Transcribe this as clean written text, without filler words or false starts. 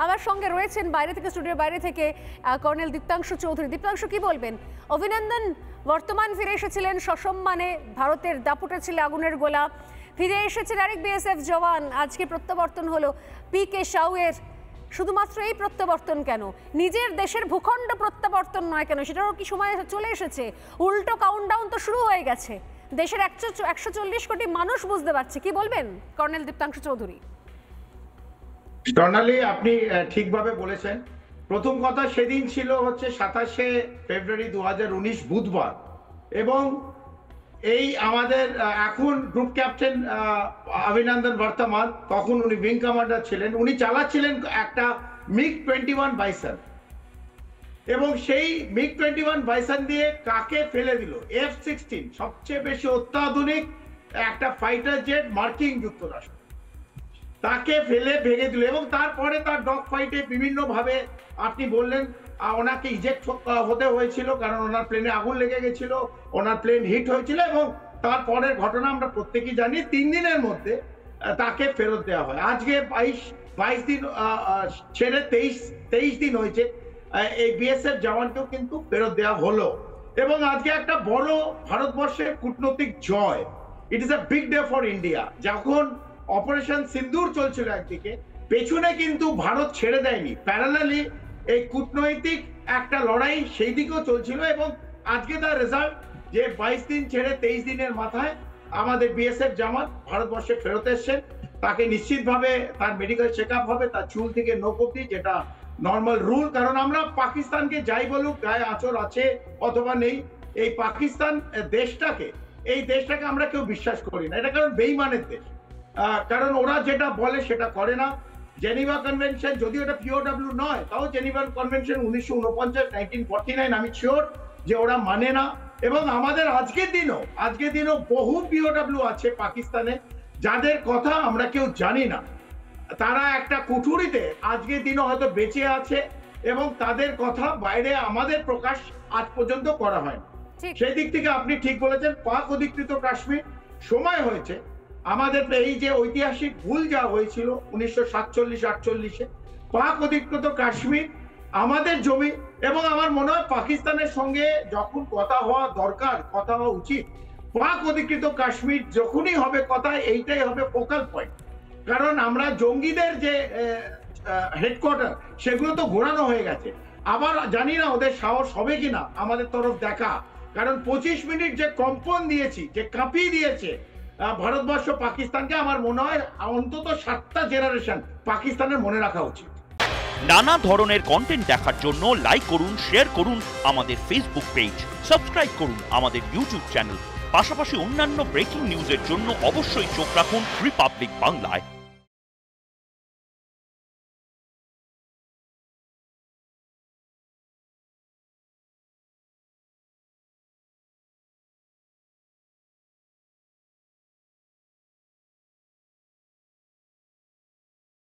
আমার সঙ্গে রয়েছেন বাইরে থেকে, স্টুডিওর বাইরে থেকে কর্নেল দীপ্তাংশু চৌধুরী। দীপ্তাংশু, কি বলবেন? অভিনন্দন বর্তমান ফিরে এসেছিলেন সসম্মানে, ভারতের দাপুটে ছিল আগুনের গোলা, ফিরে এসেছেন আরেক বিএসএফ জওয়ান, আজকে প্রত্যাবর্তন হলো পিকে সাউয়ের। শুধুমাত্র এই প্রত্যাবর্তন কেন, নিজের দেশের ভূখণ্ড প্রত্যাবর্তন নয় কেন, সেটারও কি সময় চলে এসেছে? উল্টো কাউন্টডাউন তো শুরু হয়ে গেছে, দেশের 140 কোটি মানুষ বুঝতে পারছে। কি বলবেন কর্নেল দীপ্তাংশু চৌধুরী? স্বর্ণালী, আপনি ঠিকভাবে বলেছেন। প্রথম কথা, সেদিন ছিল হচ্ছে 27শে ফেব্রুয়ারি 2019 বুধবার, এবং এই আমাদের এখন গ্রুপ ক্যাপ্টেন অভিনন্দন বর্তমান, তখন উনি উইং কমান্ডার ছিলেন, উনি চালাচ্ছিলেন একটা MiG-21 বাইসন, এবং সেই MiG-21 বাইসন দিয়ে কাকে ফেলে দিল? F-16, সবচেয়ে বেশি অত্যাধুনিক একটা ফাইটার জেট মার্কিন যুক্তরাষ্ট্র, তাকে ফেলে ভেঙে দিল। এবং তারপরে তার ডগ ফাইটে বিভিন্ন ভাবে, আপনি বললেন, ওনাকে ইজেক্ট হতে হয়েছিল, কারণ ওনার প্লেনে আগুন লেগে গেছিল, ওনার প্লেন হিট হয়েছিল, এবং তারপরের ঘটনা আমরা প্রত্যেকেই জানি। 3 দিনের মধ্যে তাকে ফেরত দেওয়া হয়। আজকে 22 দিন ছেড়ে 23 দিন হয়েছে, এই বিএসএফ জওয়ানকেও কিন্তু ফেরত দেওয়া হলো। এবং আজকে একটা বড় ভারতবর্ষের কূটনৈতিক জয়। It is a big day for India. যখন অপারেশন সিন্দুর চলছিল একদিকে, পেছনে কিন্তু ভারত ছেড়ে দেয়নি, প্যারালালি এই কূটনৈতিক একটা লড়াই সেই দিকেও চলছিল। এবং আজকে তার রেজাল্ট যে 22 দিন ছেড়ে 23 দিনের মাথায় আমাদের বিএসএফ জওয়ান ভারতবর্ষে ফেরত এসছেন। তাকে নিশ্চিতভাবে তার মেডিকেল চেক আপ হবে, তার চুল থেকে নখ অবধি, যেটা নর্মাল রুল। কারণ আমরা পাকিস্তানকে যাই বলুক, গায়ে আঁচড় আছে অথবা নেই, এই পাকিস্তান এই দেশটাকে আমরা কেউ বিশ্বাস করি না। এটা কারণ বেইমানের দেশ, কারণ ওরা যেটা বলে সেটা করে না। জেনিভা কনভেনশন, যদিও এটা পিওডব্লিউ নয়, তাও জেনিভা কনভেনশন 1949 আমি শিওর যে ওরা মানে না। এবং আমাদের আজকের দিনও বহু পিওডব্লিউ আছে পাকিস্তানে, যাদের কথা আমরা কেউ জানি না। তারা একটা কুঠুরিতে আজকের দিনও হয়তো বেঁচে আছে, এবং তাদের কথা বাইরে আমাদের প্রকাশ আজ পর্যন্ত করা হয় না। সেই দিক থেকে আপনি ঠিক বলেছেন, পাক অধিকৃত কাশ্মীর সময় হয়েছে আমাদের এই যে ঐতিহাসিক ভুল যা হয়েছিল 1947-48-এ, পাক অধিকৃত কাশ্মীর আমাদের জমি। এবং আমার মনে হয় পাকিস্তানের সঙ্গে যখন কথা হওয়া দরকার, কথা হওয়া উচিত, পাক অধিকৃত কাশ্মীর যখনই হবে কথা, এইটাই হবে ফোকাল পয়েন্ট। কারণ আমরা জঙ্গিদের যে হেডকোয়ার্টার, সেগুলো তো ঘোরানো হয়ে গেছে। আবার জানি না ওদের সাহস হবে কিনা আমাদের তরফ দেখা, কারণ 25 মিনিট যে কম্পন দিয়েছি, যে কাঁপিয়ে দিয়েছে ভারতবর্ষ পাকিস্তানকে, আমার মনে হয় অন্তত 7টা জেনারেশন পাকিস্তানের মনে রাখা উচিত। নানা ধরনের কন্টেন্ট দেখার জন্য লাইক করুন, শেয়ার করুন আমাদের ফেসবুক পেজ, সাবস্ক্রাইব করুন আমাদের ইউটিউব চ্যানেল। পাশাপাশি অন্যান্য ব্রেকিং নিউজের জন্য অবশ্যই চোখ রাখুন রিপাবলিক বাংলায়।